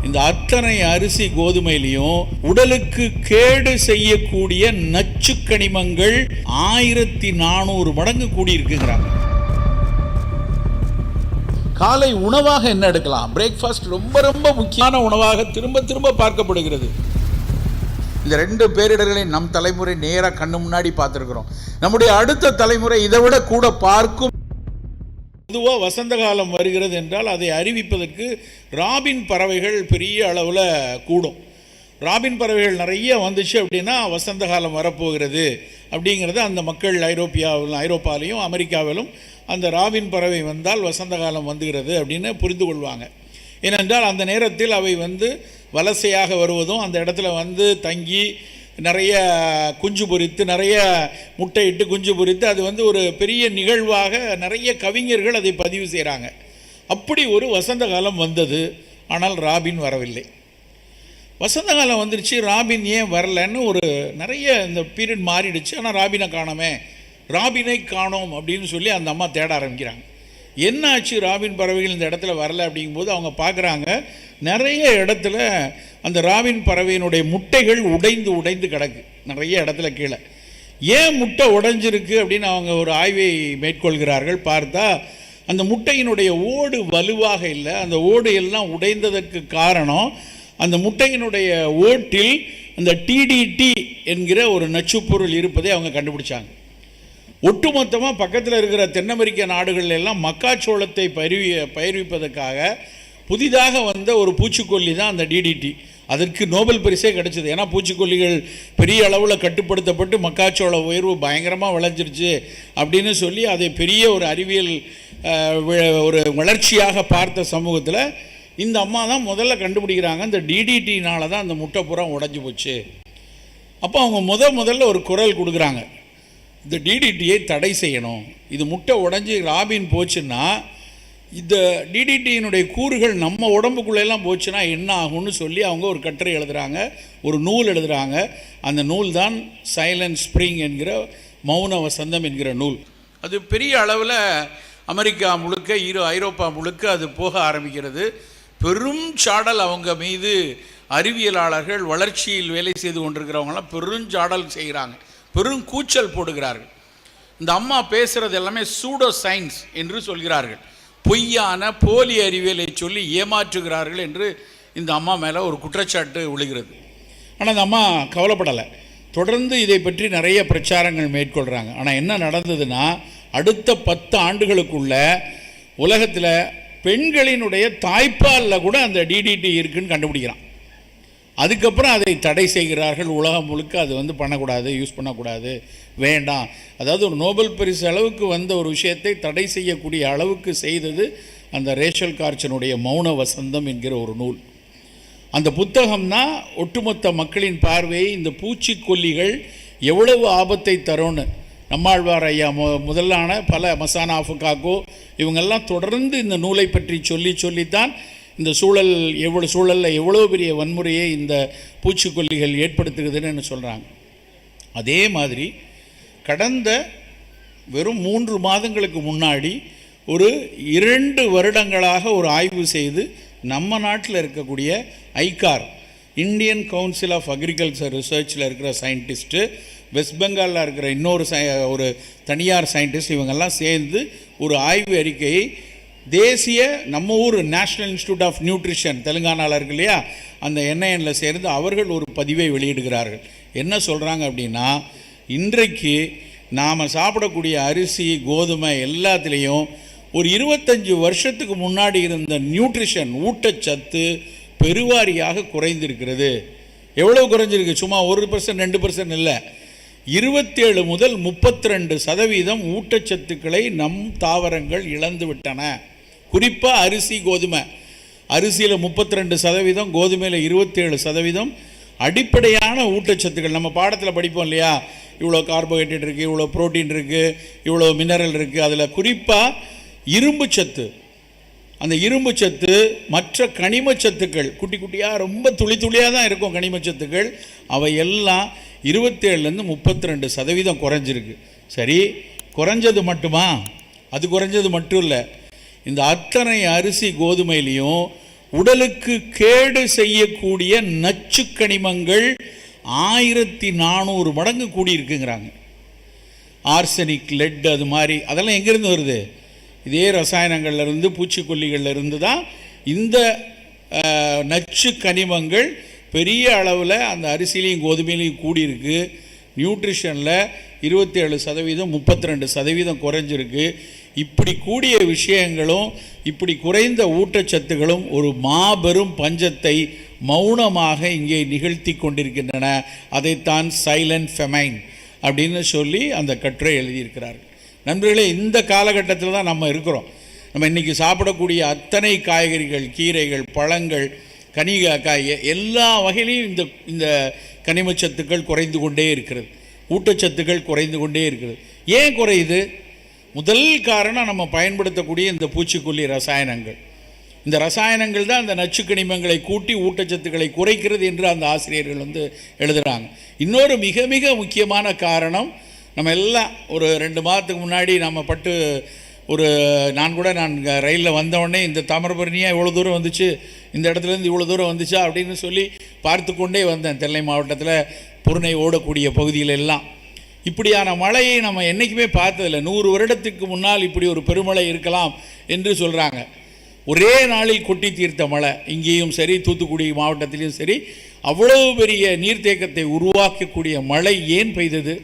இந்த அத்தனை அரிசி கோதுமையிலையும் உடலுக்கு கேடு செய்யக்கூடிய நச்சு கனிமங்கள் 1400 மடங்கு கூடியிருக்குங்கிறாங்க. காலை உணவாக என்ன எடுக்கலாம்? பிரேக்ஃபாஸ்ட் ரொம்ப ரொம்ப முக்கியமான உணவாக திரும்ப திரும்ப பார்க்கப்படுகிறது. இந்த 2 பேரிடர்களை நம் தலைமுறை நேராக கண்ணு முன்னாடி பார்த்துருக்கிறோம். நம்முடைய அடுத்த தலைமுறை இதை விட கூட பார்க்கும். பொதுவாக வசந்த காலம் வருகிறது என்றால் அதை அறிவிப்பதற்கு ராபின் பறவைகள் பெரிய அளவில் கூடும். ராபின் பறவைகள் நிறைய வந்துச்சு அப்படின்னா வசந்த காலம் வரப்போகிறது அப்படிங்கிறது அந்த மக்கள் ஐரோப்பாவிலையும் அமெரிக்காவிலும் அந்த ராபின் பறவை வந்தால் வசந்த காலம் வந்துகிறது அப்படின்னு புரிந்து கொள்வாங்க. ஏனென்றால் அந்த நேரத்தில் அவை வலசையாக வருவதும் அந்த இடத்துல தங்கி நிறைய குஞ்சு பொரித்து நிறைய முட்டையிட்டு குஞ்சு பொரித்து அது ஒரு பெரிய நிகழ்வாக நிறைய கவிஞர்கள் அதை பதிவு செய்கிறாங்க. அப்படி ஒரு வசந்த காலம் வந்தது. ஆனால் ராபின் வரவில்லை. வசந்த காலம் வந்துருச்சு, ராபின் ஏன் வரலன்னு நிறைய இந்த பீரியட் மாறிடுச்சு. ஆனால் ராபினை காணோமே, ராபினை காணோம் அப்படின்னு சொல்லி அந்த அம்மா தேட ஆரம்பிக்கிறாங்க. என்ன ஆச்சு ராபின் பறவைகள் இந்த இடத்துல வரலை அப்படிங்கும்போது அவங்க பார்க்குறாங்க, நிறைய இடத்துல அந்த ராபின் பறவையினுடைய முட்டைகள் உடைந்து கிடக்கு நிறைய இடத்துல கீழே. ஏன் முட்டை உடைஞ்சிருக்கு அப்படின்னு அவங்க ஒரு ஆய்வை மேற்கொள்கிறார்கள். பார்த்தா அந்த முட்டையினுடைய ஓடு வலுவாக இல்லை. அந்த ஓடு எல்லாம் உடைந்ததற்கு காரணம் அந்த முட்டையினுடைய ஓட்டில் அந்த டிடிடி என்கிற ஒரு நச்சுப்பொருள் இருப்பதை அவங்க கண்டுபிடிச்சாங்க. ஒட்டுமொத்தமாக பக்கத்தில் இருக்கிற தென் அமெரிக்க நாடுகள் எல்லாம் மக்காச்சோளத்தை பயிர்விப்பதற்காக புதிதாக வந்த ஒரு பூச்சிக்கொல்லி தான் அந்த டிடிடி. அதற்கு நோபல் பரிசே கிடைச்சது. ஏன்னா பூச்சிக்கொல்லிகள் பெரிய அளவில் கட்டுப்படுத்தப்பட்டு மக்காச்சோள உயர்வு பயங்கரமாக விளைஞ்சிருச்சு அப்படின்னு சொல்லி அதை பெரிய ஒரு அறிவியல் ஒரு வளர்ச்சியாக பார்த்த சமூகத்தில் இந்த அம்மா தான் முதல்ல கண்டுபிடிக்கிறாங்க, இந்த டிடிடினால தான் அந்த முட்டை பூரா உடைஞ்சி போச்சு. அப்போ அவங்க முதல்ல ஒரு குரல் கொடுக்குறாங்க, இந்த டிடிடியை தடை செய்யணும். இது முட்டை உடைஞ்சி ராபின் போச்சுன்னா இந்த டிடிடியினுடைய கூறுகள் நம்ம உடம்புக்குள்ளெல்லாம் போச்சுன்னா என்ன ஆகும்னு சொல்லி அவங்க ஒரு கட்டுரை எழுதுகிறாங்க, ஒரு நூல் எழுதுகிறாங்க. அந்த நூல் தான் சைலண்ட் ஸ்ப்ரிங் என்கிற மௌன வசந்தம் என்கிற நூல். அது பெரிய அளவில் அமெரிக்கா முழுக்க ஐரோப்பா முழுக்க அது போக ஆரம்பிக்கிறது. பெரும் சாடல் அவங்க மீது அறிவியலாளர்கள் வளர்ச்சியில் வேலை செய்து கொண்டிருக்கிறவங்களாம் பெருஞ்சாடல் செய்கிறாங்க, பெரும் கூச்சல் போடுகிறார்கள். இந்த அம்மா பேசுகிறது எல்லாமே சூடோ சயின்ஸ் என்று சொல்கிறார்கள். பொய்யான போலி அறிவியலை சொல்லி ஏமாற்றுகிறார்கள் என்று இந்த அம்மா மேலே ஒரு குற்றச்சாட்டு விழுகிறது. ஆனால் அந்த அம்மா கவலைப்படலை, தொடர்ந்து இதை பற்றி நிறைய பிரச்சாரங்கள் மேற்கொள்கிறாங்க. ஆனால் என்ன நடந்ததுன்னா அடுத்த 10 ஆண்டுகளுக்குள்ள உலகத்தில் பெண்களினுடைய தாய்ப்பாலில் கூட அந்த டிடிடி இருக்குன்னு கண்டுபிடிக்கிறான். அதுக்கப்புறம் அதை தடை செய்கிறார்கள். உலகம் முழுக்க அது பண்ணக்கூடாது, யூஸ் பண்ணக்கூடாது, வேண்டாம். அதாவது ஒரு நோபல் பரிசு அளவுக்கு வந்த ஒரு விஷயத்தை தடை செய்யக்கூடிய அளவுக்கு செய்தது அந்த ரேச்சல் கார்சனுடைய மௌன வசந்தம் என்கிற ஒரு நூல். அந்த புத்தகம்னா ஒட்டுமொத்த மக்களின் பார்வையை இந்த பூச்சிக்கொல்லிகள் எவ்வளவு ஆபத்தை தரும்னு நம்மாழ்வார் ஐயா முதலான பல மசானா ஃபுகாக்கோ இவங்கெல்லாம் தொடர்ந்து இந்த நூலை பற்றி சொல்லித்தான் இந்த சூழலில் எவ்வளோ பெரிய வன்முறையை இந்த பூச்சிக்கொல்லிகள் ஏற்படுத்துகிறதுன்னு சொல்கிறாங்க. அதே மாதிரி கடந்த வெறும் 3 மாதங்களுக்கு முன்னாடி ஒரு 2 வருடங்களாக ஒரு ஆய்வு செய்து நம்ம நாட்டில் இருக்கக்கூடிய ICAR, Indian council of agriculture ரிசர்ச்சில் இருக்கிற சயின்டிஸ்ட்டு, வெஸ்ட் பெங்காலில் இருக்கிற ஒரு தனியார் சயின்டிஸ்ட், இவங்கெல்லாம் சேர்ந்து ஒரு ஆய்வு அறிக்கையை தேசிய நம்ம ஊர் நேஷ்னல் இன்ஸ்டியூட் ஆஃப் நியூட்ரிஷன் தெலுங்கானாவில் இருக்கு இல்லையா, அந்த NINல சேர்ந்து அவர்கள் ஒரு பதிவை வெளியிடுகிறார்கள். என்ன சொல்கிறாங்க அப்படின்னா, இன்றைக்கு நாம் சாப்பிடக்கூடிய அரிசி கோதுமை எல்லாத்துலேயும் ஒரு 25 வருஷத்துக்கு முன்னாடி இருந்த நியூட்ரிஷன் ஊட்டச்சத்து பெருவாரியாக குறைந்திருக்கிறது. எவ்வளோ குறைஞ்சிருக்கு? சும்மா 1% 2% இல்லை, 27 முதல் 32% ஊட்டச்சத்துக்களை நம் தாவரங்கள் இழந்து விட்டன. குறிப்பாக அரிசி கோதுமை, அரிசியில் 32%, கோதுமையில் 27% அடிப்படையான ஊட்டச்சத்துக்கள். நம்ம பாடத்தில் படிப்போம் இல்லையா, இவ்வளோ கார்போஹைட்ரேட் இருக்குது, இவ்வளோ புரோட்டீன் இருக்குது, இவ்வளோ மினரல் இருக்குது. அதில் குறிப்பாக இரும்பு சத்து, அந்த இரும்பு சத்து மற்ற கனிமச்சத்துக்கள் குட்டி குட்டியாக ரொம்ப துளியாக தான் இருக்கும் கனிமச்சத்துக்கள், அவை எல்லாம் 27லேருந்து 32% குறைஞ்சிருக்கு. சரி, குறைஞ்சது மட்டுமா? அது குறைஞ்சது மட்டும் இல்லை, இந்த அத்தனை அரிசி கோதுமையிலையும் உடலுக்கு கேடு செய்யக்கூடிய நச்சு கனிமங்கள் 1400 மடங்கு கூடியிருக்குங்கிறாங்க. ஆர்சனிக், லெட், அது மாதிரி அதெல்லாம் எங்கேருந்து வருது? இதே ரசாயனங்கள்லேருந்து, பூச்சிக்கொல்லிகள்லேருந்து தான் இந்த நச்சு கனிமங்கள் பெரிய அளவில் அந்த அரிசிலையும் கோதுமையிலையும் கூடியிருக்கு. நியூட்ரிஷனில் 27%, 32% குறைஞ்சிருக்கு. இப்படி கூடிய விஷயங்களும் இப்படி குறைந்த ஊட்டச்சத்துகளும் ஒரு மாபெரும் பஞ்சத்தை மௌனமாக இங்கே நிகழ்த்தி கொண்டிருக்கின்றன. அதைத்தான் சைலண்ட் ஃபெமைன் அப்படின்னு சொல்லி அந்த கட்டுரை எழுதியிருக்கிறார்கள். நண்பர்களே, இந்த காலகட்டத்தில் தான் நம்ம இருக்கிறோம். நம்ம இன்றைக்கி சாப்பிடக்கூடிய அத்தனை காய்கறிகள், கீரைகள், பழங்கள், காய் எல்லா வகையிலையும் இந்த கனிமச்சத்துக்கள் குறைந்து கொண்டே இருக்கிறது, ஊட்டச்சத்துக்கள் குறைந்து கொண்டே இருக்கிறது. ஏன் குறையுது? முதல் காரணம் நம்ம பயன்படுத்தக்கூடிய இந்த பூச்சிக்கொல்லி ரசாயனங்கள். இந்த ரசாயனங்கள் தான் அந்த நச்சு கனிமங்களை கூட்டி ஊட்டச்சத்துக்களை குறைக்கிறது என்று அந்த ஆசிரியர்கள் எழுதுகிறாங்க. இன்னொரு மிக மிக முக்கியமான காரணம், நம்ம எல்லாம் ஒரு 2 மாதத்துக்கு முன்னாடி நம்ம நான் ரயிலில் வந்தவுடனே இந்த தாமிரபரணியாக இவ்வளோ தூரம் வந்துச்சு, இந்த இடத்துலேருந்து இவ்வளோ தூரம் வந்துச்சா அப்படின்னு சொல்லி பார்த்து கொண்டே வந்தேன். நெல்லை மாவட்டத்தில் பொருணை ஓடக்கூடிய பகுதியில் எல்லாம் இப்படியான மழையை நம்ம என்றைக்குமே பார்த்ததில்லை. 100 வருடத்துக்கு முன்னால் இப்படி ஒரு பெருமழை இருக்கலாம் என்று சொல்கிறாங்க. ஒரே நாளில் கொட்டி தீர்த்த மழை, இங்கேயும் சரி தூத்துக்குடி மாவட்டத்திலையும் சரி, அவ்வளவு பெரிய நீர்த்தேக்கத்தை உருவாக்கக்கூடிய மழை ஏன் பெய்தது?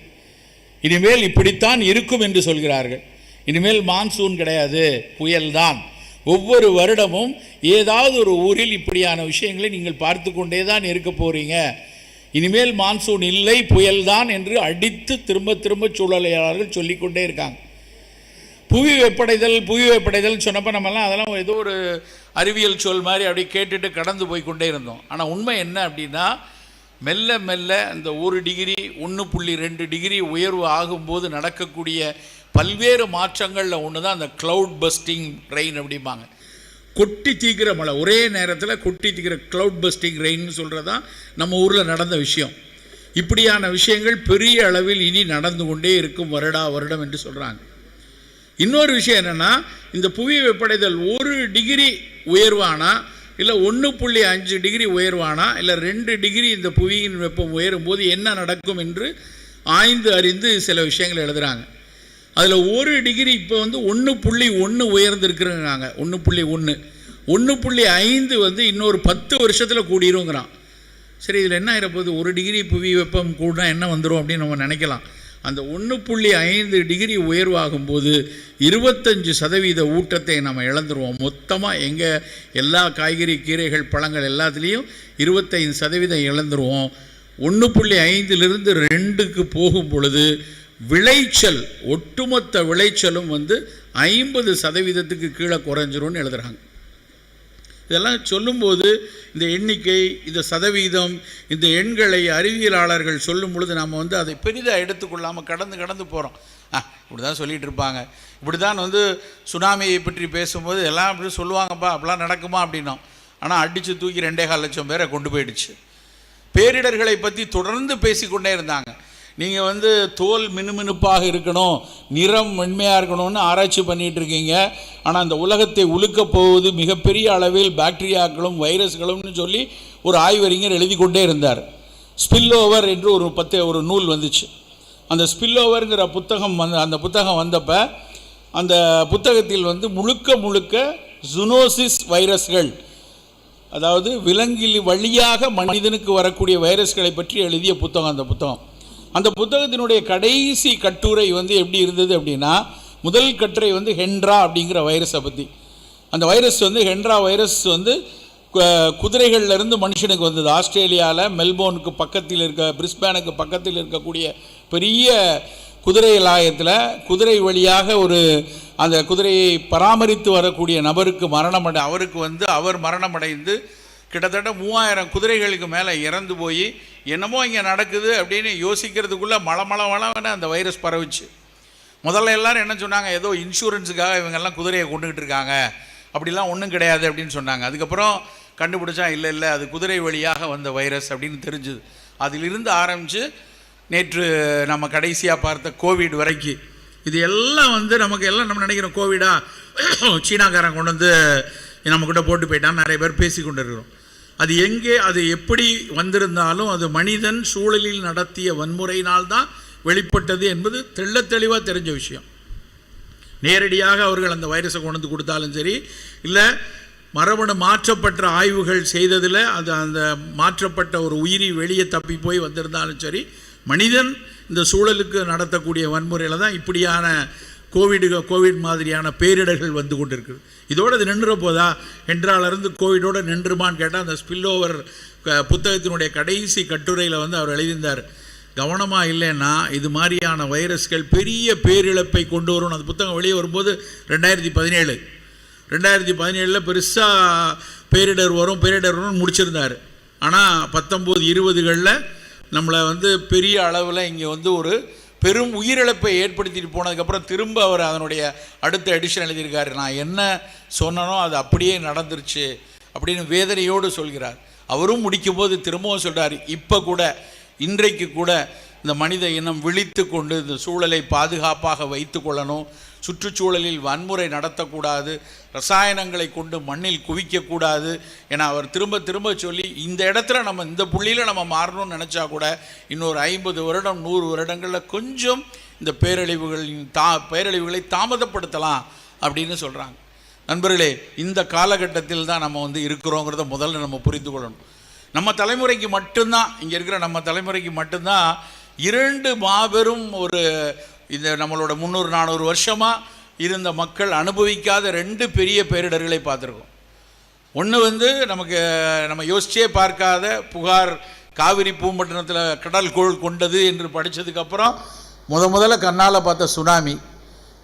இனிமேல் இப்படித்தான் இருக்கும் என்று சொல்கிறார்கள். இனிமேல் மான்சூன் கிடையாது, புயல்தான். ஒவ்வொரு வருடமும் ஏதாவது ஒரு ஊரில் இப்படியான விஷயங்களை நீங்கள் பார்த்து கொண்டே தான் இருக்க போகிறீங்க. இனிமேல் மான்சூன் இல்லை, புயல்தான் என்று அடித்து திரும்ப திரும்ப சூழலியாளர்கள் சொல்லிக்கொண்டே இருக்காங்க. புவி வெப்படைதல் சொன்னப்போ நம்மலாம் அதெல்லாம் ஏதோ ஒரு அறிவியல் சொல் மாதிரி அப்படி கேட்டுட்டு கடந்து போய் கொண்டே இருந்தோம். ஆனால் உண்மை என்ன அப்படின்னா, மெல்ல மெல்ல அந்த 1 டிகிரி 1.2 டிகிரி உயர்வு ஆகும்போது நடக்கக்கூடிய பல்வேறு மாற்றங்களில் ஒன்று தான் அந்த க்ளவுட் பஸ்டிங் ரெயின் அப்படிம்பாங்க. கொட்டி தீக்கிற மழை, ஒரே நேரத்தில் கொட்டி தீக்கிற க்ளவுட் பஸ்டிங் ரெயின்னு சொல்கிறது தான் நம்ம ஊரில் நடந்த விஷயம். இப்படியான விஷயங்கள் பெரிய அளவில் இனி நடந்து கொண்டே இருக்கும் வருடம் என்று சொல்கிறாங்க. இன்னொரு விஷயம் என்னென்னா, இந்த புவி வெப்படைதல் 1 டிகிரி உயர்வானா, இல்லை 1.5 டிகிரி உயர்வானா, இல்லை 2 டிகிரி இந்த புவியின் வெப்பம் உயரும் போது என்ன நடக்கும் என்று ஆய்ந்து அறிந்து சில விஷயங்கள் எழுதுகிறாங்க. அதில் 1 டிகிரி இப்போ 1.1 உயர்ந்திருக்குறாங்க. 1.5 இன்னொரு 10 வருஷத்தில் கூடிருங்கிறான். சரி, இதில் என்ன ஆகிடப்போகுது? 1 டிகிரி புவி வெப்பம் கூடனா என்ன வந்துடும் அப்படின்னு நம்ம நினைக்கலாம். அந்த 1.5 டிகிரி உயர்வாகும்போது 25% ஊட்டத்தை நம்ம இழந்துருவோம். மொத்தமாக எங்கள் எல்லா காய்கறி, கீரைகள், பழங்கள் எல்லாத்துலேயும் 25% இழந்துருவோம். 1.5லிருந்து 2க்கு போகும் பொழுது விளைச்சல், ஒட்டுமொத்த விளைச்சலும் 50%க்கு கீழே குறைஞ்சிரும்னு எழுதுகிறாங்க. இதெல்லாம் சொல்லும்போது இந்த எண்ணிக்கை, இந்த சதவீதம், இந்த எண்களை அறிவியலாளர்கள் சொல்லும் பொழுது நம்ம அதை பெரிதாக எடுத்துக்கொள்ளாமல் கடந்து போகிறோம். இப்படி தான் சொல்லிகிட்டு இருப்பாங்க, இப்படி தான் சுனாமியை பற்றி பேசும்போது எல்லாம் அப்படி சொல்லுவாங்கப்பா, அப்படிலாம் நடக்குமா அப்படின்னோம். ஆனால் அடித்து தூக்கி 2.25 லட்சம் பேரை கொண்டு போயிடுச்சு. பேரிடர்களை பற்றி தொடர்ந்து பேசிக்கொண்டே இருந்தாங்க. நீங்கள் தோல் மினுமினுப்பாக இருக்கணும், நிறம் வெண்மையாக இருக்கணும்னு ஆராய்ச்சி பண்ணிகிட்டு இருக்கீங்க. ஆனால் அந்த உலகத்தை உலுக்கப் போவது மிகப்பெரிய அளவில் பாக்டீரியாக்களும் வைரஸ்களும்னு சொல்லி ஒரு ஆய்வறிஞர் எழுதி கொண்டே இருந்தார். ஸ்பில் ஓவர் என்று ஒரு நூல் வந்துச்சு. அந்த ஸ்பில் ஓவருங்கிற புத்தகம் அந்த புத்தகம் வந்தப்போ அந்த புத்தகத்தில் முழுக்க ஜூனோசிஸ் வைரஸ்கள், அதாவது விலங்கில் வழியாக மனிதனுக்கு வரக்கூடிய வைரஸ்களை பற்றி எழுதிய புத்தகம். அந்த புத்தகத்தினுடைய கடைசி கட்டுரை எப்படி இருந்தது அப்படின்னா, முதல் கட்டுரை ஹென்ட்ரா அப்படிங்கிற வைரஸை பற்றி. அந்த வைரஸ் ஹென்ட்ரா வைரஸ் குதிரைகள்லேருந்து மனுஷனுக்கு வந்தது. ஆஸ்திரேலியாவில் மெல்போர்னுக்கு பக்கத்தில் பிரிஸ்பேனுக்கு பக்கத்தில் இருக்கக்கூடிய பெரிய குதிரை லாயத்தில் குதிரை வழியாக அந்த குதிரையை பராமரித்து வரக்கூடிய நபருக்கு அவருக்கு அவர் மரணமடைந்து கிட்டத்தட்ட 3000 குதிரைகளுக்கு மேலே இறந்து போய் என்னமோ இங்கே நடக்குது அப்படின்னு யோசிக்கிறதுக்குள்ளே மழை அந்த வைரஸ் பரவிச்சு. முதல்ல எல்லோரும் என்ன சொன்னாங்க, ஏதோ இன்சூரன்ஸுக்காக இவங்கெல்லாம் குதிரையை கொண்டுக்கிட்டு இருக்காங்க, அப்படிலாம் ஒன்றும் கிடையாது அப்படின்னு சொன்னாங்க. அதுக்கப்புறம் கண்டுபிடிச்சா இல்லை அது குதிரை வழியாக வந்த வைரஸ் அப்படின்னு தெரிஞ்சுது. அதிலிருந்து ஆரம்பித்து நேற்று நம்ம கடைசியாக பார்த்த கோவிட் வரைக்கும் இது எல்லாம் நமக்கு எல்லாம் நம்ம நினைக்கிறோம் கோவிடா, சீனாக்காரன் கொண்டு நம்மக்கிட்ட போட்டு போயிட்டான், நிறைய பேர் பேசி கொண்டு இருக்கிறோம். அது எங்கே, அது எப்படி வந்திருந்தாலும் அது மனிதன் சூழலில் நடத்திய வன்முறையினால்தான் வெளிப்பட்டது என்பது தெள்ள தெளிவாக தெரிஞ்ச விஷயம். நேரடியாக அவர்கள் அந்த வைரஸை கொண்டு வந்து கொடுத்தாலும் சரி, இல்லை மரபணு மாற்றப்பட்ட ஆய்வுகள் செய்ததில் அது அந்த மாற்றப்பட்ட ஒரு உயிரி வெளியே தப்பி போய் வந்திருந்தாலும் சரி, மனிதன் இந்த சூழலுக்கு நடத்தக்கூடிய வன்முறையில் தான் இப்படியான கோவிட் மாதிரியான பேரிடர்கள் வந்து கொண்டு இருக்குது. இதோடு அது நின்றுற போதா என்றாலிருந்து கோவிடோடு நின்றுமான்னு கேட்டால், அந்த ஸ்பில் ஓவர் புத்தகத்தினுடைய கடைசி கட்டுரையில் வந்து அவர் எழுதியிருந்தார், கவனமாக இல்லைன்னா இது மாதிரியான வைரஸ்கள் பெரிய பேரிழப்பை கொண்டு வரும். அந்த புத்தகம் வெளியே வரும்போது 2017 பெருசாக பேரிடர் வரும்னு முடிச்சிருந்தார். ஆனால் 19-20களில் நம்மளை வந்து பெரிய அளவில் இங்கே வந்து ஒரு பெரும் உயிரிழப்பை ஏற்படுத்திட்டு போனதுக்கப்புறம் திரும்ப அவர் அதனுடைய அடுத்த எடிஷன் எழுதியிருக்காரு. நான் என்ன சொன்னனோ அது அப்படியே நடந்துருச்சு அப்படின்னு வேதனையோடு சொல்கிறார். அவரும் முடிக்கும் போது திரும்பவும் சொல்கிறார், இப்போ கூட இன்றைக்கு கூட இந்த மனித இனம் விழித்து கொண்டு இந்த சூழலை பாதுகாப்பாக வைத்து கொள்ளணும், சுற்றுச்சூழலில் வன்முறை நடத்தக்கூடாது, ரசாயனங்களை கொண்டு மண்ணில் குவிக்கக்கூடாது என அவர் திரும்ப திரும்ப சொல்லி, இந்த இடத்துல நம்ம இந்த புள்ளியில் நம்ம மாறணும்னு நினச்சா கூட இன்னொரு 50 வருடம் 100 வருடங்களில் கொஞ்சம் இந்த பேரழிவுகளை தாமதப்படுத்தலாம் அப்படின்னு சொல்கிறாங்க. நண்பர்களே, இந்த காலகட்டத்தில் தான் நம்ம வந்து இருக்கிறோங்கிறத முதல்ல நம்ம புரிந்து கொள்ளணும். நம்ம தலைமுறைக்கு மட்டும்தான், இங்கே இருக்கிற நம்ம தலைமுறைக்கு மட்டும்தான் 2 மாபெரும் ஒரு இந்த நம்மளோட 300-400 வருஷமாக இருந்த மக்கள் அனுபவிக்காத 2 பெரிய பேரிடர்களை பார்த்துருக்கோம். ஒன்று வந்து நம்ம யோசிச்சே பார்க்காத புகார், காவிரி பூம்பட்டினத்தில் கடல் கோள் கொண்டது என்று படித்ததுக்கப்புறம் முதல்ல கண்ணால் பார்த்த சுனாமி,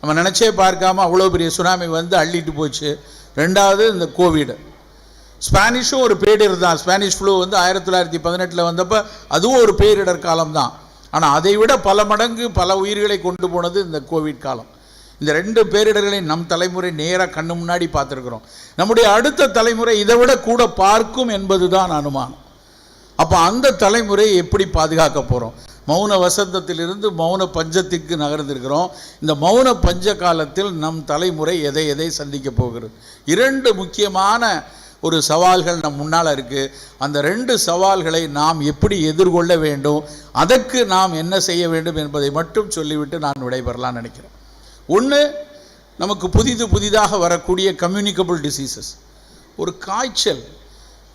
நம்ம நினச்சே பார்க்காம அவ்வளோ பெரிய சுனாமி வந்து அள்ளிட்டு போச்சு. 2வது இந்த கோவிடு. ஸ்பானிஷும் ஒரு பேரிடர் தான். ஸ்பானிஷ் ஃப்ளூ வந்து 1918 வந்தப்போ அதுவும் ஒரு பேரிடர் காலம்தான். ஆனால் அதை விட பல மடங்கு பல உயிர்களை கொண்டு போனது இந்த கோவிட் காலம். இந்த 2 பேரிடர்களை நம் தலைமுறை நேராக கண்ணு முன்னாடி பார்த்துருக்குறோம். நம்முடைய அடுத்த தலைமுறை இதை விட கூட பார்க்கும் என்பது தான் அனுமானம். அப்போ அந்த தலைமுறையை எப்படி பாதுகாக்க போகிறோம்? மௌன வசந்தத்திலிருந்து மௌன பஞ்சத்திற்கு நகர்ந்திருக்கிறோம். இந்த மௌன பஞ்ச காலத்தில் நம் தலைமுறை எதை சந்திக்க போகிறது? 2 முக்கியமான ஒரு சவால்கள் நம் முன்னால் இருக்குது. அந்த 2 சவால்களை நாம் எப்படி எதிர்கொள்ள வேண்டும், அதற்கு நாம் என்ன செய்ய வேண்டும் என்பதை மட்டும் சொல்லிவிட்டு நான் விடைபெறலான்னு நினைக்கிறேன். ஒன்று, நமக்கு புதிதாக வரக்கூடிய கம்யூனிகபிள் டிசீசஸ். ஒரு காய்ச்சல்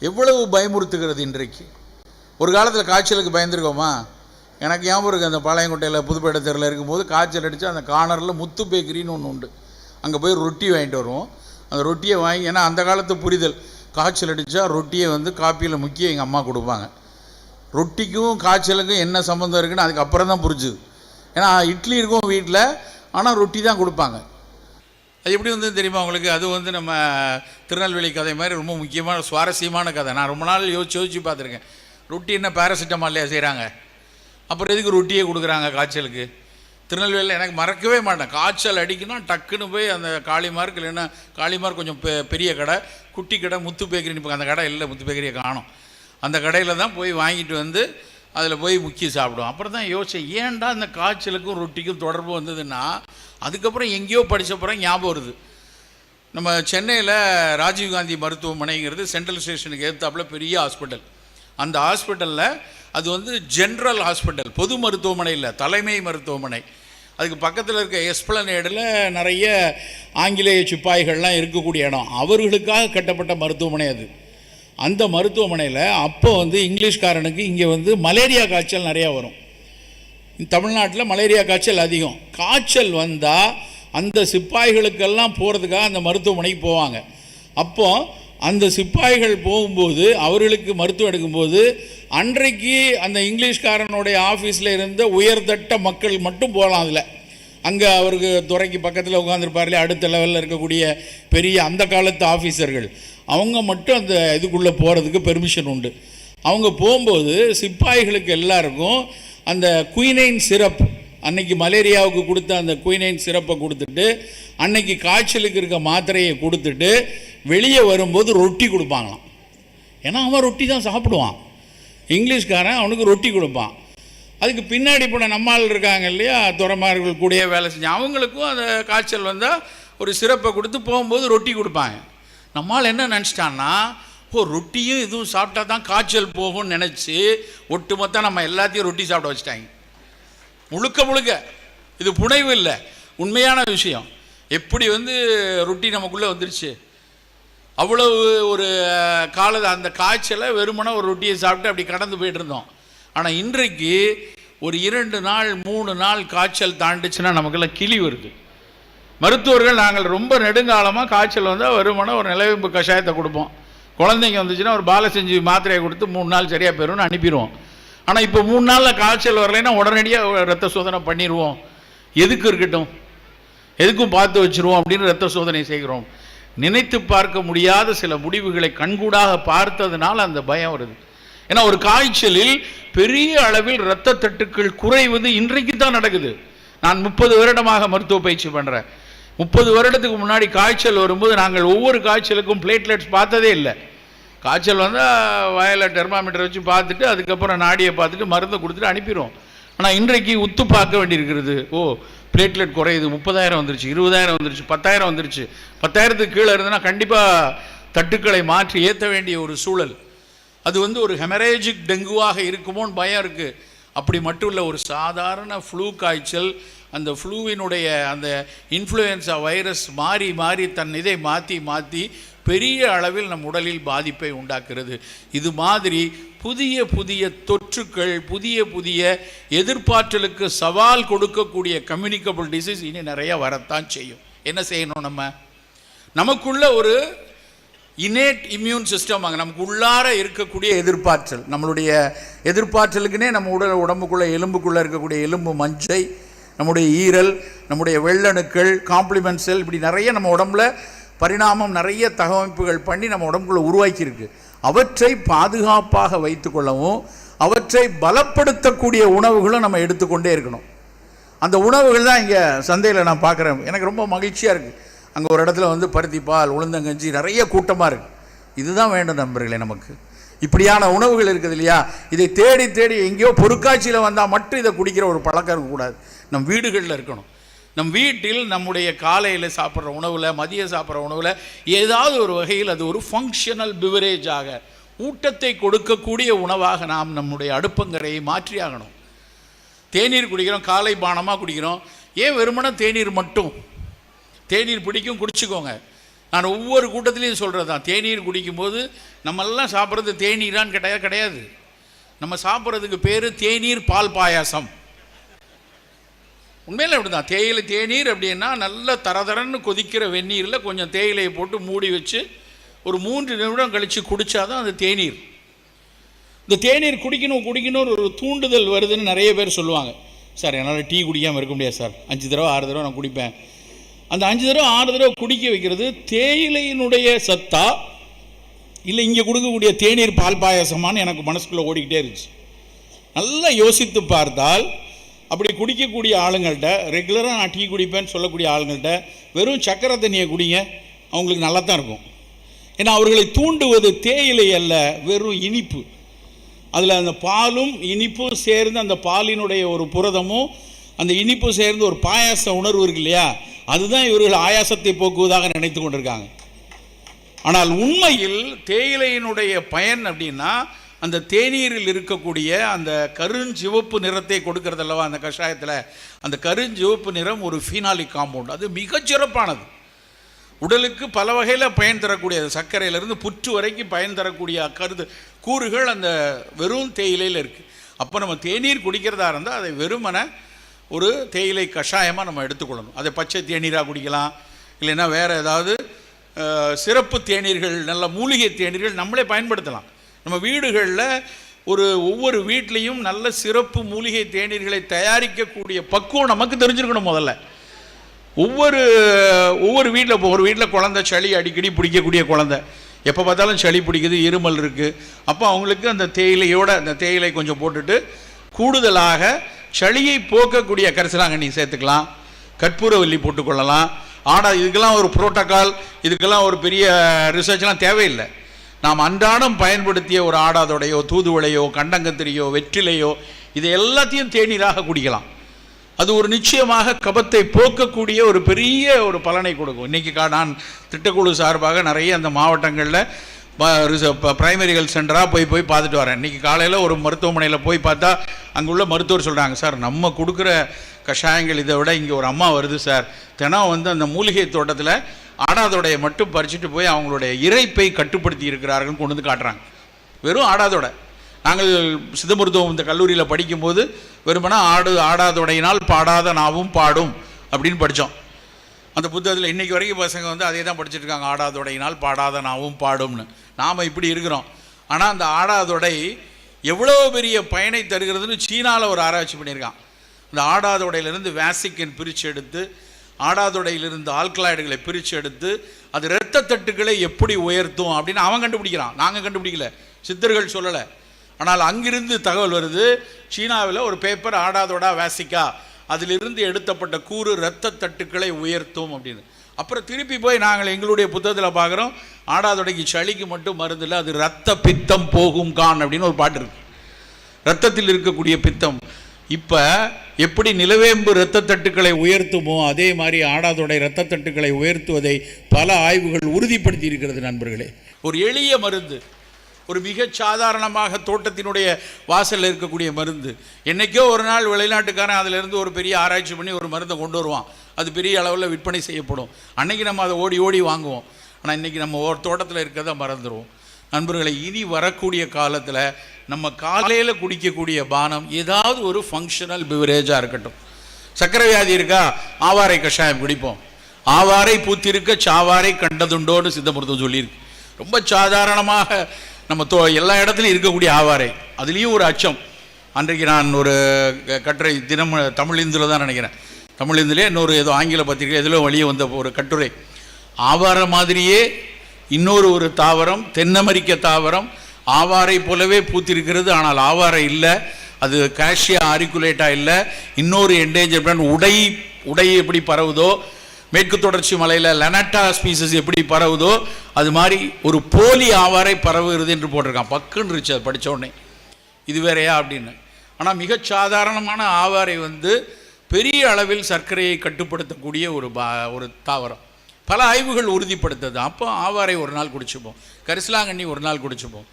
எவ்வளவு பயமுறுத்துகிறது இன்றைக்கு. ஒரு காலத்தில் காய்ச்சலுக்கு பயந்துருக்கோமா? எனக்கு ஞாபகம் இருக்குது, அந்த பாளையங்கோட்டையில் புதுப்பேட்டை தெருவில் இருக்கும்போது காய்ச்சல் அடித்து அந்த கார்னரில் முத்து பேக்கரின்னு ஒன்று உண்டு, அங்கே போய் ரொட்டி வாங்கிட்டு வருவோம். அந்த ரொட்டியை வாங்கி, ஏன்னா அந்த காலத்து புரிதல், காய்ச்சல் அடித்தா ரொட்டியை வந்து காப்பியில் முக்கியம் எங்கள் அம்மா கொடுப்பாங்க. ரொட்டிக்கும் காய்ச்சலுக்கும் என்ன சம்மந்தம் இருக்குன்னு அதுக்கப்புறம் தான் புரிஞ்சுது. ஏன்னா இட்லி இருக்கும் வீட்டில், ஆனால் ரொட்டி தான் கொடுப்பாங்க. அது எப்படி வந்து தெரியுமா உங்களுக்கு? அது வந்து நம்ம திருநெல்வேலி கதை மாதிரி ரொம்ப முக்கியமான சுவாரஸ்யமான கதை. நான் ரொம்ப நாள் யோசிச்சு பார்த்துருக்கேன். ரொட்டி என்ன பேராசிட்டமால்லையா செய்கிறாங்க? அப்புறம் எதுக்கு ரொட்டியே கொடுக்குறாங்க காய்ச்சலுக்கு? திருநெல்வேலியில் எனக்கு மறக்கவே மாட்டேன், காய்ச்சல் அடிக்குன்னா டக்குன்னு போய் அந்த காளிமார்க், இல்லைன்னா காளிமார்க் கொஞ்சம் பெரிய கடை, குட்டி கடை, முத்து பேக்கரின்னு இப்போ அந்த கடை இல்லை, முத்து பேக்கரியை காணும். அந்த கடையில் தான் போய் வாங்கிட்டு வந்து அதில் போய் முக்கி சாப்பிடுவோம். அப்புறம் தான் யோசிச்சேன், ஏன்டா இந்த காய்ச்சலுக்கும் ரொட்டிக்கும் தொடர்பு வந்ததுன்னா, அதுக்கப்புறம் எங்கேயோ படித்தப்புறம் ஞாபகம் வருது. நம்ம சென்னையில் ராஜீவ்காந்தி மருத்துவமனைங்கிறது சென்ட்ரல் ஸ்டேஷனுக்கு எதிர்த்தாப்புல பெரிய ஹாஸ்பிட்டல். அந்த ஹாஸ்பிட்டலில் அது வந்து ஜென்ரல் ஹாஸ்பிட்டல், பொது மருத்துவமனை இல்லை, தலைமை மருத்துவமனை. அதுக்கு பக்கத்தில் இருக்க எஸ்பிளனேடில் நிறைய ஆங்கிலேய சிப்பாய்கள்லாம் இருக்கக்கூடிய இடம், அவர்களுக்காக கட்டப்பட்ட மருத்துவமனை அது. அந்த மருத்துவமனையில் அப்போ வந்து இங்கிலீஷ்காரனுக்கு இங்கே வந்து மலேரியா காய்ச்சல் நிறையா வரும். தமிழ்நாட்டில் மலேரியா காய்ச்சல் அதிகம். காய்ச்சல் வந்தால் அந்த சிப்பாய்களுக்கெல்லாம் போகிறதுக்காக அந்த மருத்துவமனைக்கு போவாங்க. அப்போது அந்த சிப்பாய்கள் போகும்போது, அவர்களுக்கு மருத்துவம் எடுக்கும்போது, அன்றைக்கு அந்த இங்கிலீஷ்காரனுடைய ஆஃபீஸில் இருந்த உயர்தட்ட மக்கள் மட்டும் போகலாம். அதில் அங்கே அவருக்கு துறைக்கு பக்கத்தில் உட்காந்துருப்பார்லே, அடுத்த லெவலில் இருக்கக்கூடிய பெரிய அந்த காலத்து ஆஃபீஸர்கள், அவங்க மட்டும் அந்த இதுக்குள்ளே போகிறதுக்கு பெர்மிஷன் உண்டு. அவங்க போகும்போது சிப்பாய்களுக்கு எல்லாருக்கும் அந்த குயினைன் சிரப், அன்னைக்கு மலேரியாவுக்கு கொடுத்த அந்த குயினைன் சிரப்பை கொடுத்துட்டு, அன்னைக்கு காய்ச்சலுக்கு இருக்க மாத்திரையை கொடுத்துட்டு வெளியே வரும்போது ரொட்டி கொடுப்பாங்களாம். ஏன்னா அவன் ரொட்டி தான் சாப்பிடுவான், இங்கிலீஷ்காரன் அவனுக்கு ரொட்டி கொடுப்பான். அதுக்கு பின்னாடி போன நம்மால் இருக்காங்க இல்லையா, துறைமார்கள் கூடயே வேலை செஞ்சு, அவங்களுக்கும் அந்த காய்ச்சல் வந்தால் ஒரு சிரப்பை கொடுத்து போகும்போது ரொட்டி கொடுப்பாங்க. நம்மால் என்ன நினச்சிட்டான்னா, ரொட்டியும் இதுவும் சாப்பிட்டா தான் காய்ச்சல் போகும்னு நினச்சி ஒட்டுமொத்தம் நம்ம எல்லாத்தையும் ரொட்டி சாப்பிட வச்சுட்டாங்க. முழுக்க முழுக்க இது புனைவு இல்லை, உண்மையான விஷயம். எப்படி ரொட்டி நமக்குள்ளே வந்துருச்சு, அவ்வளவு ஒரு அந்த காய்ச்சலை வெறுமனை ஒரு ரொட்டியை சாப்பிட்டு அப்படி கடந்து போயிட்டு இருந்தோம். ஆனால் இன்றைக்கு ஒரு 2 நாள் 3 நாள் காய்ச்சல் தாண்டிச்சுன்னா நமக்கெல்லாம் கிளி வருது. மருத்துவர்கள் நாங்கள் ரொம்ப நெடுங்காலமாக காய்ச்சல் வந்தால் வெறுமனை ஒரு நிலவேம்பு கஷாயத்தை கொடுப்போம். குழந்தைங்க வந்துச்சுன்னா ஒரு பாலசஞ்சீவி மாத்திரையை கொடுத்து 3 நாள் சரியாக போயிடும்னு அனுப்பிடுவோம். ஆனால் இப்போ 3 நாளில் காய்ச்சல் வரலைன்னா உடனடியாக ரத்த சோதனை பண்ணிடுவோம். எதுக்கு இருக்கட்டும், எதுக்கும் பார்த்து வச்சுருவோம் அப்படின்னு ரத்த சோதனை செய்கிறோம். நினைத்து பார்க்க முடியாத சில முடிவுகளை கண்கூடாக பார்த்ததுனால அந்த பயம் வருது. ஏன்னா ஒரு காய்ச்சலில் பெரிய அளவில் இரத்த தட்டுக்கள் குறைவது இன்றைக்கு தான் நடக்குது. நான் 30 வருடமாக மருத்துவ பயிற்சி பண்ணுறேன். 30 வருடத்துக்கு முன்னாடி காய்ச்சல் வரும்போது நாங்கள் ஒவ்வொரு காய்ச்சலுக்கும் பிளேட்லெட்ஸ் பார்த்ததே இல்லை. காய்ச்சல் வந்தால் வயலில் தெர்மாமீட்டர் வச்சு பார்த்துட்டு அதுக்கப்புறம் நாடியை பார்த்துட்டு மருந்தை கொடுத்துட்டு அனுப்பிடுவோம். ஆனால் இன்றைக்கு உத்து பார்க்க வேண்டியிருக்கிறது. பிளேட்லெட் குறையுது, 30,000 வந்துருச்சு, 20,000 வந்துருச்சு, 10,000 வந்துருச்சு. 10,000க்கு கீழே இருந்ததுன்னா கண்டிப்பாக தட்டுக்களை மாற்றி ஏற்ற வேண்டிய ஒரு சூழல். அது ஒரு ஹெமரேஜிக் டெங்குவாக இருக்குமோன்னு பயம் இருக்குது. அப்படி மட்டும் இல்லை, ஒரு சாதாரண ஃப்ளூ காய்ச்சல், அந்த ஃப்ளூவினுடைய அந்த இன்ஃப்ளூயன்ஸா வைரஸ் மாறி மாறி தன் இதை மாற்றி மாற்றி பெரிய அளவில் நம் உடலில் பாதிப்பை உண்டாக்குறது. இது மாதிரி புதிய புதிய தொற்றுக்கள், புதிய புதிய எதிர்ப்பாற்றலுக்கு சவால் கொடுக்கக்கூடிய கம்யூனிகபிள் டிசீஸ் இனி நிறைய வரத்தான் செய்யும். என்ன செய்யணும்? நமக்குள்ள ஒரு இன்னேட் இம்யூன் சிஸ்டம், நமக்கு உள்ளார இருக்கக்கூடிய எதிர்ப்பாற்றல், நம்மளுடைய எதிர்ப்பாற்றலுக்குனே நம்ம உடம்புக்குள்ளே எலும்புக்குள்ளே இருக்கக்கூடிய எலும்பு மஞ்சை, நம்முடைய ஈரல், நம்முடைய வெள்ளணுக்கள், காம்ப்ளிமெண்ட் செல், இப்படி நிறைய நம்ம உடம்புல பரிணாமம் நிறைய தகவமைப்புகள் பண்ணி நம்ம உடம்புக்குள்ளே உருவாக்கியிருக்கு. அவற்றை பாதுகாப்பாக வைத்து கொள்ளவும் அவற்றை பலப்படுத்தக்கூடிய உணவுகளும் நம்ம எடுத்துக்கொண்டே இருக்கணும். அந்த உணவுகள் தான் இங்கே சந்தையில் நான் பார்க்குறேன். எனக்கு ரொம்ப மகிழ்ச்சியாக இருக்குது. அங்கே ஒரு இடத்துல பருத்திப்பால், உளுந்தங்கஞ்சி, நிறைய கூட்டமாக இருக்குது. இதுதான் வேண்டும் நண்பர்களே. நமக்கு இப்படியான உணவுகள் இருக்குது இல்லையா? இதை தேடி தேடி எங்கேயோ பொருட்காட்சியில் வந்தால் மட்டும் இதை குடிக்கிற ஒரு பழக்கம் இருக்கக்கூடாது. நம் வீடுகளில் இருக்கணும். நம் வீட்டில் நம்முடைய காலையில் சாப்பிட்ற உணவில், மதியம் சாப்பிட்ற உணவில் ஏதாவது ஒரு வகையில் அது ஒரு ஃபங்க்ஷனல் பிவரேஜாக, ஊட்டத்தை கொடுக்கக்கூடிய உணவாக நாம் நம்முடைய அடுப்பங்கரையை மாற்றி ஆகணும். தேநீர் குடிக்கிறோம், காலை பானமாக குடிக்கிறோம். ஏன் வெறுமனே தேநீர் மட்டும்? தேநீர் பிடிக்கும், குடிச்சுக்கோங்க. நான் ஒவ்வொரு கூட்டத்திலையும் சொல்கிறது தான், தேநீர் குடிக்கும்போது நம்மெல்லாம் சாப்பிட்றது தேநீரான்னு கேட்டால் கிடையாது. நம்ம சாப்பிட்றதுக்கு பேர் தேநீர் பால் பாயாசம். உண்மையில் அப்படி தான். தேநீர் அப்படின்னா நல்ல தரதரன்னு கொதிக்கிற வெந்நீரில் கொஞ்சம் தேயிலையை போட்டு மூடி வச்சு ஒரு 3 நிமிடம் கழித்து குடித்தாதான் அது தேநீர். இந்த தேநீர் குடிக்கணும் ஒரு தூண்டுதல் வருதுன்னு நிறைய பேர் சொல்லுவாங்க. சார் என்னால் டீ குடிக்காமல் இருக்க முடியாது சார், 5 தடவை 6 தடவை நான் குடிப்பேன். அந்த 5 தடவை 6 தடவை குடிக்க வைக்கிறது தேயிலையினுடைய சத்தா இல்லை இங்கே கொடுக்கக்கூடிய தேநீர் பால் பாயாசமானு எனக்கு மனசுக்குள்ளே ஓடிக்கிட்டே இருந்துச்சு. நல்லா யோசித்து பார்த்தால் அப்படி குடிக்கக்கூடிய ஆளுங்கள்கிட்ட, ரெகுலராக நான் டீ குடிப்பேன்னு சொல்லக்கூடிய ஆளுங்கள்கிட்ட வெறும் சக்கரை தண்ணியை குடிங்க, அவங்களுக்கு நல்லா தான் இருக்கும். ஏன்னா அவர்களை தூண்டுவது தேயிலை அல்ல, வெறும் இனிப்பு. அதில் அந்த பாலும் இனிப்பும் சேர்ந்து, அந்த பாலினுடைய ஒரு புரதமும் அந்த இனிப்பும் சேர்ந்து ஒரு பாயாச உணர்வு இருக்கு இல்லையா, அதுதான் இவர்கள் ஆயாசத்தை போக்குவதாக நினைத்து கொண்டிருக்காங்க. ஆனால் உண்மையில் தேயிலையினுடைய பயன் அப்படின்னா அந்த தேநீரில் இருக்கக்கூடிய அந்த கருஞ்சிவப்பு நிறத்தை கொடுக்கறதல்லவா அந்த கஷாயத்தில். அந்த கருஞ்சிவப்பு நிறம் ஒரு ஃபீனாலிக் காம்பவுண்ட், அது மிகச்சிறப்பானது. உடலுக்கு பல வகையில் பயன் தரக்கூடியது. சர்க்கரையிலிருந்து புற்று வரைக்கும் பயன் தரக்கூடிய கூறுகள் அந்த வெறும் தேயிலையில் இருக்குது. அப்போ நம்ம தேநீர் குடிக்கிறதா இருந்தால் அதை வெறுமனை ஒரு தேயிலை கஷாயமாக நம்ம எடுத்துக்கொள்ளணும். அதை பச்சை தேநீராக குடிக்கலாம், இல்லைன்னா வேறு ஏதாவது சிறப்பு தேநீர்கள், நல்ல மூலிகை தேநீர்கள் நம்மளே பயன்படுத்தலாம். நம்ம வீடுகளில் ஒவ்வொரு வீட்லேயும் நல்ல சிறப்பு மூலிகை தேநீர்களை தயாரிக்கக்கூடிய பக்குவம் நமக்கு தெரிஞ்சிருக்கணும். முதல்ல ஒவ்வொரு வீட்டில், ஒரு வீட்டில் குழந்தை சளி அடிக்கடி பிடிக்கக்கூடிய குழந்தை, எப்போ பார்த்தாலும் சளி பிடிக்குது, இருமல் இருக்குது. அப்போ அவங்களுக்கு அந்த தேயிலை கொஞ்சம் போட்டுட்டு கூடுதலாக சளியை போக்கக்கூடிய கரிசலாங்கண்ணி சேர்த்துக்கலாம், கற்பூரவல்லி போட்டுக்கொள்ளலாம். ஆனால் இதுக்கெல்லாம் ஒரு புரோட்டோக்கால், இதுக்கெல்லாம் ஒரு பெரிய ரிசர்ச்லாம் தேவையில்லை. நாம் அன்றாடம் பயன்படுத்திய ஒரு ஆடாதோடையோ, தூதுவளையோ, கண்டங்கத்திரியோ, வெற்றிலையோ, இதை எல்லாத்தையும் தேநீராக குடிக்கலாம். அது ஒரு நிச்சயமாக கபத்தை போக்கக்கூடிய ஒரு பெரிய ஒரு பலனை கொடுக்கும். இன்றைக்கி நான் திட்டக்குழு சார்பாக நிறைய அந்த மாவட்டங்களில் பிரைமரி ஹெல்த் சென்டராக போய் பார்த்துட்டு வரேன். இன்றைக்கி காலையில் ஒரு மருத்துவமனையில் போய் பார்த்தா அங்கே உள்ள மருத்துவர் சொல்கிறாங்க, சார் நம்ம கொடுக்குற கஷாயங்கள் இதை விட இங்கே ஒரு அம்மா வருது சார், தினம் அந்த மூலிகை தோட்டத்தில் ஆடாதோடையை மட்டும் பறிச்சுட்டு போய் அவங்களுடைய இறைப்பை கட்டுப்படுத்தி இருக்கிறார்கள் கொண்டு வந்து காட்டுறாங்க. வெறும் ஆடாதோடை. நாங்கள் சித்த மருத்துவம் இந்த கல்லூரியில் படிக்கும்போது வெறுமனா ஆடாதோடையினால் பாடாத நாவும் பாடும் அப்படின்னு படித்தோம். அந்த புத்தகத்தில் இன்றைக்கி வரைக்கும் பசங்க அதே தான் படிச்சுட்டு இருக்காங்க, ஆடாதொடையினால் பாடாத நாவும் பாடும்னு. நாம் இப்படி இருக்கிறோம். ஆனால் அந்த ஆடாதொடை எவ்வளோ பெரிய பயனை தருகிறதுன்னு சீனாவில் ஒரு ஆராய்ச்சி பண்ணியிருக்கான். அந்த ஆடாதொடையிலிருந்து வேசிக்கன் பிரித்து எடுத்து, ஆடாதொடையிலிருந்து ஆல்கலாய்டுகளை பிரித்து எடுத்து அது இரத்த தட்டுக்களை எப்படி உயர்த்தும் அப்படின்னு அவன் கண்டுபிடிக்கிறான். நாங்கள் கண்டுபிடிக்கல, சித்தர்கள் சொல்லலை. ஆனால் அங்கிருந்து தகவல் வருது, சீனாவில் ஒரு பேப்பர் ஆடாதொடா வேசிக்கா, அதிலிருந்து எடுத்தப்பட்ட கூறு இரத்த தட்டுக்களை உயர்த்தும் அப்படின்னு. அப்புறம் திருப்பி போய் நாங்கள் எங்களுடைய புத்தகத்தில் பார்க்குறோம், ஆடாதொடைக்கு சளிக்கு மட்டும் மருந்து இல்லை, அது இரத்த பித்தம் போகும் கான் அப்படின்னு ஒரு பாட்டு இருக்குது. இரத்தத்தில் இருக்கக்கூடிய பித்தம். இப்போ எப்படி நிலவேம்பு இரத்த தட்டுக்களை உயர்த்துமோ அதே மாதிரி ஆடாதொடை இரத்த தட்டுக்களை உயர்த்துவதை பல ஆய்வுகள் உறுதிப்படுத்தி இருக்கிறது நண்பர்களே. ஒரு எளிய மருந்து, ஒரு மிக சாதாரணமாக தோட்டத்தினுடைய வாசலில் இருக்கக்கூடிய மருந்து. என்றைக்கோ ஒரு நாள் வெளிநாட்டுக்காரன் அதிலிருந்து ஒரு பெரிய ஆராய்ச்சி பண்ணி ஒரு மருந்தை கொண்டு வருவான், அது பெரிய அளவில் விற்பனை செய்யப்படும். அன்றைக்கி நம்ம அதை ஓடி ஓடி வாங்குவோம். ஆனால் இன்றைக்கி நம்ம ஒரு தோட்டத்தில் இருக்கிறத மறந்துடுவோம். நண்பர்களை, இனி வரக்கூடிய காலத்தில் நம்ம காலையில் குடிக்கக்கூடிய பானம் ஏதாவது ஒரு ஃபங்க்ஷனல் பிவரேஜாக இருக்கட்டும். சர்க்கரை வியாதி இருக்கா, ஆவாரை கஷாயம் குடிப்போம். ஆவாரை பூத்திருக்க சாவாரை கண்டதுண்டோடு சித்த மருத்துவம் சொல்லியிருக்கு. ரொம்ப சாதாரணமாக நம்ம எல்லா இடத்துலையும் இருக்கக்கூடிய ஆவாரை, அதுலேயும் ஒரு அச்சம். அன்றைக்கு நான் ஒரு கட்டுரை தமிழ் இந்துல தான் நினைக்கிறேன், தமிழ் இந்துலேயே இன்னொரு ஏதோ ஆங்கில பத்திரிகை எதிலோ வெளியே வந்த ஒரு கட்டுரை. ஆவாரை மாதிரியே இன்னொரு ஒரு தாவரம், தென் அமெரிக்க தாவரம், ஆவாரை போலவே பூத்திருக்கிறது. ஆனால் ஆவாரை இல்லை, அது காஷியா ஆரிக்குலேட்டா இல்லை, இன்னொரு என்டேஞ்சர் பிளான்ட். உடை எப்படி பரவுதோ, மேற்கு தொடர்ச்சி மலையில் லெனட்டா ஸ்பீசஸ் எப்படி பரவுதோ அது மாதிரி ஒரு போலி ஆவாரை பரவுகிறது என்று போட்டிருக்கான். பக்குன்னு இருந்துச்சு அது படித்த உடனே, இது வேறையா அப்படின்னு. ஆனால் மிக சாதாரணமான ஆவாரை பெரிய அளவில் சர்க்கரையை கட்டுப்படுத்தக்கூடிய ஒரு தாவரம். பல ஆய்வுகள் உறுதிப்படுத்தது. அப்போ ஆவாரை ஒரு நாள் குடிச்சுப்போம், கரிசலாங்கண்ணி ஒரு நாள் குடிச்சுப்போம்.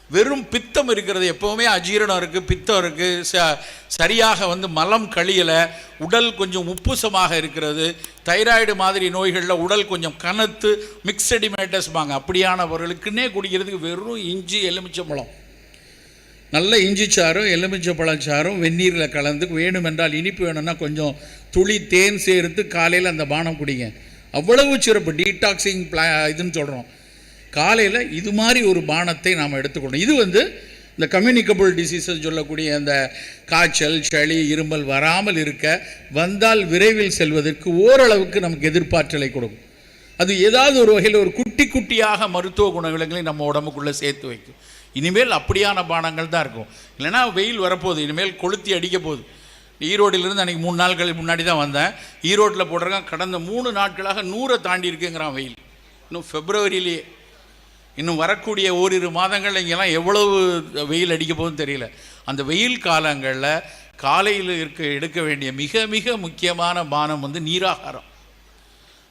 வெறும் பித்தம் இருக்கிறது, எப்போவுமே அஜீரணம் இருக்குது, பித்தம் இருக்குது, சரியாக மலம் கழியலை, உடல் கொஞ்சம் உப்புசமாக இருக்கிறது, தைராய்டு மாதிரி நோய்களில் உடல் கொஞ்சம் கனத்து மிக்சடிமேட்டஸ்பாங்க, அப்படியானவர்களுக்குன்னே குடிக்கிறதுக்கு வெறும் இஞ்சி எலுமிச்சம்பழம், நல்ல இஞ்சி சாறும் எலுமிச்சம்பழச்சாரும் வெந்நீரில் கலந்து, வேணுமென்றால் இனிப்பு வேணும்னா கொஞ்சம் துளி தேன் சேர்த்து காலையில் அந்த பானம் குடிங்க. அவ்வளவு சிறப்பு. டீடாக்சிங் இதுன்னு சொல்கிறோம். காலையில் இது மாதிரி ஒரு பானத்தை நாம் எடுத்துக்கணும். இது இந்த கம்யூனிகபிள் டிசீஸஸ் சொல்லக்கூடிய அந்த காய்ச்சல், சளி, இருமல் வராமல் இருக்க, வந்தால் விரைவில் செல்வதற்கு ஓரளவுக்கு நமக்கு எதிர்பார்த்தலை கொடுக்கும். அது ஏதாவது ஒரு வகையில் ஒரு குட்டி குட்டியாக மருத்துவ குணங்களை நம்ம உடம்புக்குள்ளே சேர்த்து வைக்கும். இனிமேல் அப்படியான பானங்கள் தான் இருக்கும். இல்லைனா வெயில் வரப்போகுது, இனிமேல் கொளுத்தி அடிக்க போகுது. ஈரோட்டிலிருந்து அன்றைக்கி 3 நாட்கள் முன்னாடி தான் வந்தேன். ஈரோட்டில் போட்டிருக்கான், கடந்த 3 நாட்களாக 100 தாண்டி இருக்குங்கிறான் வெயில். இன்னும் பிப்ரவரியிலேயே, இன்னும் வரக்கூடிய ஓரிரு மாதங்கள் இங்கெல்லாம் எவ்வளவு வெயில் அடிக்க போகுதுன்னு தெரியல. அந்த வெயில் காலங்களில் காலையில் எடுக்க வேண்டிய மிக மிக முக்கியமான பானம் நீராகாரம்.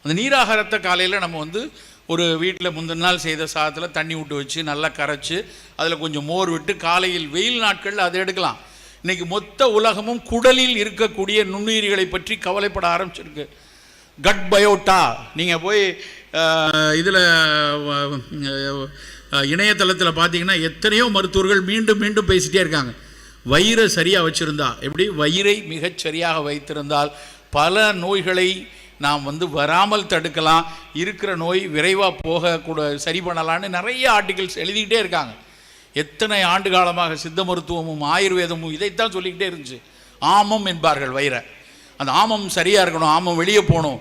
அந்த நீராகாரத்தை காலையில் நம்ம ஒரு வீட்டில் முந்தின நாள் செய்த சாதத்தில் தண்ணி விட்டு வச்சு நல்லா கரைச்சி அதில் கொஞ்சம் மோர் விட்டு காலையில் வெயில் நாட்களில் அதை எடுக்கலாம். இன்றைக்கி மொத்த உலகமும் குடலில் இருக்கக்கூடிய நுண்ணுயிரிகளை பற்றி கவலைப்பட ஆரம்பிச்சிருக்கு. கட் பயோட்டா, நீங்கள் போய் இதில் இணையதளத்தில் பார்த்தீங்கன்னா எத்தனையோ மருத்துவர்கள் மீண்டும் மீண்டும் பேசிகிட்டே இருக்காங்க. வயிறை சரியாக வச்சுருந்தா, எப்படி வயிறை மிகச் சரியாக வைத்திருந்தால் பல நோய்களை நாம் வராமல் தடுக்கலாம், இருக்கிற நோய் விரைவாக போகக்கூட சரி பண்ணலான்னு நிறைய ஆர்டிகல்ஸ் எழுதிக்கிட்டே இருக்காங்க. எத்தனை ஆண்டு காலமாக சித்த மருத்துவமும் ஆயுர்வேதமும் இதைத்தான் சொல்லிக்கிட்டே இருந்துச்சு. ஆமம் என்பார்கள் வயிறை. அந்த ஆமம் சரியாக இருக்கணும், ஆமம் வெளியே போகணும்,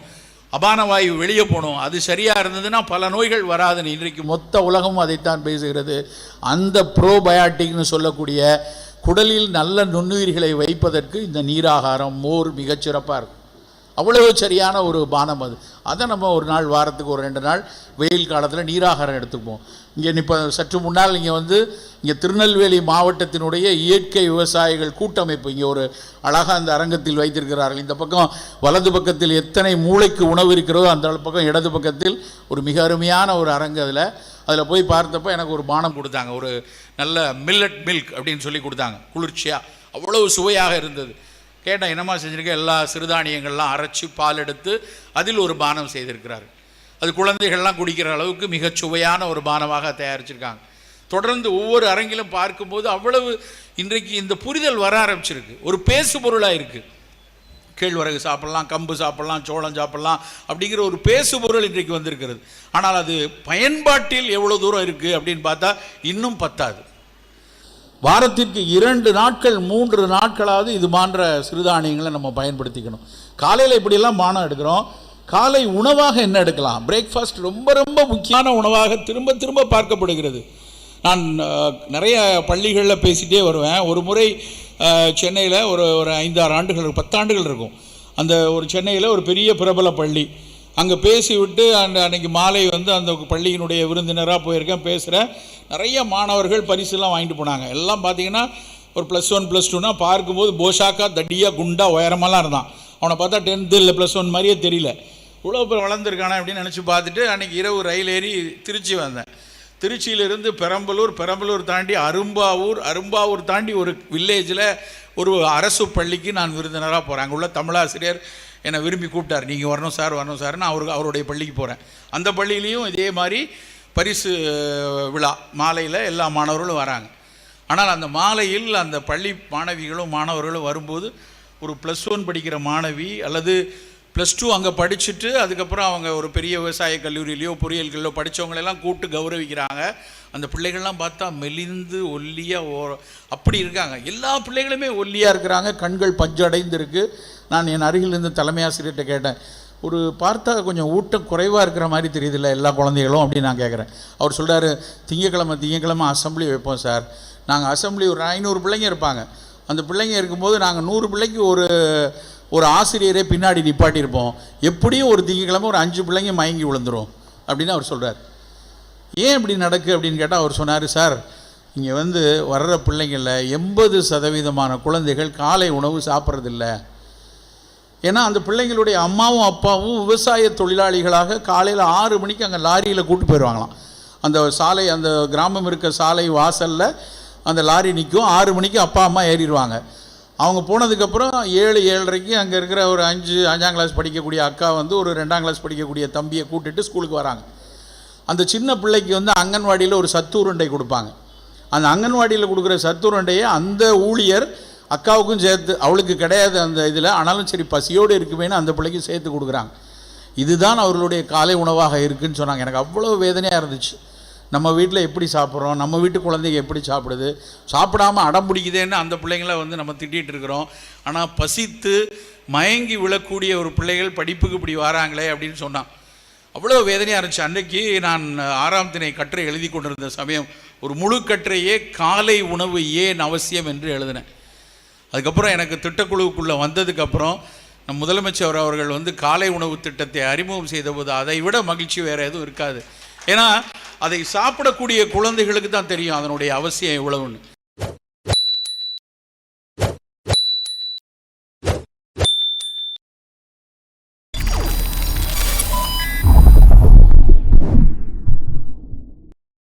அபான வாயு வெளியே போகணும், அது சரியாக இருந்ததுன்னா பல நோய்கள் வராதுன்னு இன்றைக்கு மொத்த உலகமும் அதைத்தான் பேசுகிறது. அந்த ப்ரோபயாட்டிக்னு சொல்லக்கூடிய குடலில் நல்ல நுண்ணுயிர்களை வைப்பதற்கு இந்த நீராகாரம், மோர் மிகச்சிறப்பாக இருக்கும். அவ்வளவு சரியான ஒரு பானம் அது. அதை நம்ம ஒரு நாள் வாரத்துக்கு ஒரு 2 நாள் வெயில் காலத்தில் நீராகாரம் எடுத்துப்போம். இங்கே இப்போ சற்று முன்னால் இங்கே திருநெல்வேலி மாவட்டத்தினுடைய இயற்கை விவசாயிகள் கூட்டமைப்பு இங்கே ஒரு அழகாக அந்த அரங்கத்தில் வைத்திருக்கிறார்கள். இந்த பக்கம் வலது பக்கத்தில் எத்தனை மூளைக்கு உணவு இருக்கிறதோ அந்த பக்கம் இடது பக்கத்தில் ஒரு மிக அருமையான ஒரு அரங்கு. அதில் போய் பார்த்தப்போ எனக்கு ஒரு பானம் கொடுத்தாங்க. ஒரு நல்ல மில்லட் மில்க் அப்படின்னு சொல்லி கொடுத்தாங்க. குளிர்ச்சியாக அவ்வளவு சுவையாக இருந்தது. கேட்டேன், என்னமா செஞ்சுருக்க? எல்லா சிறுதானியங்கள்லாம் அரைச்சி பால் எடுத்து அதில் ஒரு பானம் செய்திருக்கிறார். அது குழந்தைகள்லாம் குடிக்கிற அளவுக்கு மிகச் சுவையான ஒரு பானமாக தயாரிச்சிருக்காங்க. தொடர்ந்து ஒவ்வொரு அரங்கிலும் பார்க்கும்போது அவ்வளவு இன்றைக்கு இந்த புரிதல் வர ஆரம்பிச்சிருக்கு. ஒரு பேசு பொருளாக இருக்குது. கேழ்வரகு சாப்பிட்லாம், கம்பு சாப்பிட்லாம், சோளம் சாப்பிட்லாம் அப்படிங்கிற ஒரு பேசு பொருள் இன்றைக்கு வந்திருக்கிறது. ஆனால் அது பயன்பாட்டில் எவ்வளோ தூரம் இருக்குது அப்படின்னு பார்த்தா இன்னும் பத்தாது. வாரத்திற்கு 2 நாட்கள் 3 நாட்களாவது இது போன்ற சிறுதானியங்களை நம்ம பயன்படுத்திக்கணும். காலையில் இப்படியெல்லாம் பானம் எடுக்கிறோம். காலை உணவாக என்ன எடுக்கலாம்? பிரேக்ஃபாஸ்ட் ரொம்ப ரொம்ப முக்கியமான உணவாக திரும்ப திரும்ப பார்க்கப்படுகிறது. நான் நிறைய பள்ளிகளில் பேசிகிட்டே வருவேன். ஒரு முறை சென்னையில் ஒரு 5-6 ஆண்டுகள் 10 ஆண்டுகள் இருக்கும். அந்த ஒரு சென்னையில் ஒரு பெரிய பிரபல பள்ளி அங்கே பேசிவிட்டு அன்றைக்கி மாலை அந்த பள்ளியினுடைய விருந்தினராக போயிருக்கேன், பேசுகிறேன். நிறைய மாணவர்கள் பரிசுலாம் வாங்கிட்டு போனாங்க. எல்லாம் பார்த்தீங்கன்னா ஒரு +1 +2னா பார்க்கும்போது போஷாக்கா தடியாக குண்டா உயரமெல்லாம் இருந்தான். அவனை பார்த்தா 10th இல்லை +1 மாதிரியே தெரியல. இவ்வளோ பேர் வளர்ந்துருக்கானே அப்படின்னு நினச்சி பார்த்துட்டு அன்றைக்கி இரவு ரயில் ஏறி திருச்சி வந்தேன். திருச்சியிலிருந்து பெரம்பலூர் தாண்டி அரும்பாவூர் தாண்டி ஒரு வில்லேஜில் ஒரு அரசு பள்ளிக்கு நான் விருந்தினராக போகிறேன். அங்கே உள்ள தமிழாசிரியர் என்னை விரும்பி கூப்பிட்டார். நீங்கள் வரணும் சார் நான் அவருடைய பள்ளிக்கு போகிறேன். அந்த பள்ளியிலையும் இதே மாதிரி பரிசு விழா மாலையில் எல்லா மாணவர்களும் வராங்க. ஆனால் அந்த மாலையில் அந்த பள்ளி மாணவர்களும் வரும்போது ஒரு +1 படிக்கிற மாணவி அல்லது +2 அங்கே படிச்சுட்டு அதுக்கப்புறம் அவங்க ஒரு பெரிய விவசாய கல்லூரியிலையோ பொறியியல்களிலோ படித்தவங்களெல்லாம் கூப்பிட்டு கௌரவிக்கிறாங்க. அந்த பிள்ளைகள்லாம் பார்த்தா மெலிந்து ஒல்லியாக அப்படி இருக்காங்க. எல்லா பிள்ளைகளுமே ஒல்லியாக இருக்கிறாங்க. கண்கள் பஞ்சடைந்து இருக்குது. நான் என் அருகில் இருந்து தலைமை ஆசிரியர்கிட்ட கேட்டேன், ஒரு பார்த்தா கொஞ்சம் ஊட்டம் குறைவாக இருக்கிற மாதிரி தெரியுதில்ல எல்லா குழந்தைகளும் அப்படின்னு நான் கேட்குறேன். அவர் சொல்கிறாரு, திங்கக்கிழமை அசம்பிளி வைப்போம் சார். நாங்கள் அசம்பிளி ஒரு 500 பிள்ளைங்க இருப்பாங்க. அந்த பிள்ளைங்க இருக்கும்போது நாங்கள் 100 பிள்ளைக்கு ஒரு ஆசிரியரே பின்னாடி நிப்பாட்டியிருப்போம். எப்படியும் ஒரு திங்கக்கிழமை ஒரு 5 பிள்ளைங்க மயங்கி விழுந்துரும் அப்படின்னு அவர் சொல்கிறார். ஏன் இப்படி நடக்கு அப்படின்னு கேட்டால் அவர் சொன்னார், சார் இங்கே வர்ற பிள்ளைங்களில் 80% குழந்தைகள் காலை உணவு சாப்பிட்றதில்ல. ஏன்னா அந்த பிள்ளைங்களுடைய அம்மாவும் அப்பாவும் விவசாய தொழிலாளிகளாக காலையில் 6 மணிக்கு அங்கே லாரியில் கூப்பிட்டு போயிடுவாங்களாம். அந்த கிராமம் இருக்க சாலை வாசலில் அந்த லாரி நிற்கும். 6 மணிக்கு அப்பா அம்மா ஏறிடுவாங்க. அவங்க போனதுக்கப்புறம் 7-7:30 அங்கே இருக்கிற ஒரு 5ஆம் கிளாஸ் படிக்கக்கூடிய அக்கா ஒரு 2ஆம் கிளாஸ் படிக்கக்கூடிய தம்பியை கூட்டிட்டு ஸ்கூலுக்கு வராங்க. அந்த சின்ன பிள்ளைக்கு அங்கன்வாடியில் ஒரு சத்துருண்டை கொடுப்பாங்க. அந்த அங்கன்வாடியில் கொடுக்குற சத்துருண்டையை அந்த ஊழியர் அக்காவுக்கும் சேர்த்து, அவளுக்கு கிடையாது அந்த இதில், ஆனாலும் சரி பசியோடு இருக்குமேனு அந்த பிள்ளைக்கு சேர்த்து கொடுக்குறாங்க. இதுதான் அவர்களுடைய காலை உணவாக இருக்குதுன்னு சொன்னாங்க. எனக்கு அவ்வளோ வேதனையாக இருந்துச்சு. நம்ம வீட்டில் எப்படி சாப்பிட்றோம், நம்ம வீட்டு குழந்தைங்க எப்படி சாப்பிடுது, சாப்பிடாமல் அடம் பிடிக்குதேன்னு அந்த பிள்ளைங்கள நம்ம திட்டிகிட்டு இருக்கிறோம். ஆனால் பசித்து மயங்கி விழக்கூடிய ஒரு பிள்ளைகள் படிப்புக்கு இப்படி வராங்களே அப்படின்னு சொன்னான். அவ்வளோ வேதனையாக இருந்துச்சு. அன்றைக்கி நான் 6ஆம் திணை கட்டுரை எழுதி கொண்டிருந்த சமயம் ஒரு முழு கட்டுரையே காலை உணவு ஏன் அவசியம் என்று எழுதினேன். அதுக்கப்புறம் எனக்கு திட்டக்குழுவுக்குள்ளே வந்ததுக்கப்புறம் நம் முதலமைச்சர் அவர்கள் காலை உணவு திட்டத்தை அறிமுகம் செய்தபோது அதை விட மகிழ்ச்சி வேறு எதுவும் இருக்காது. ஏன்னா அதை சாப்பிடக்கூடிய குழந்தைகளுக்கு தான் தெரியும் அதனுடைய அவசியம் எவ்வளவுன்னு.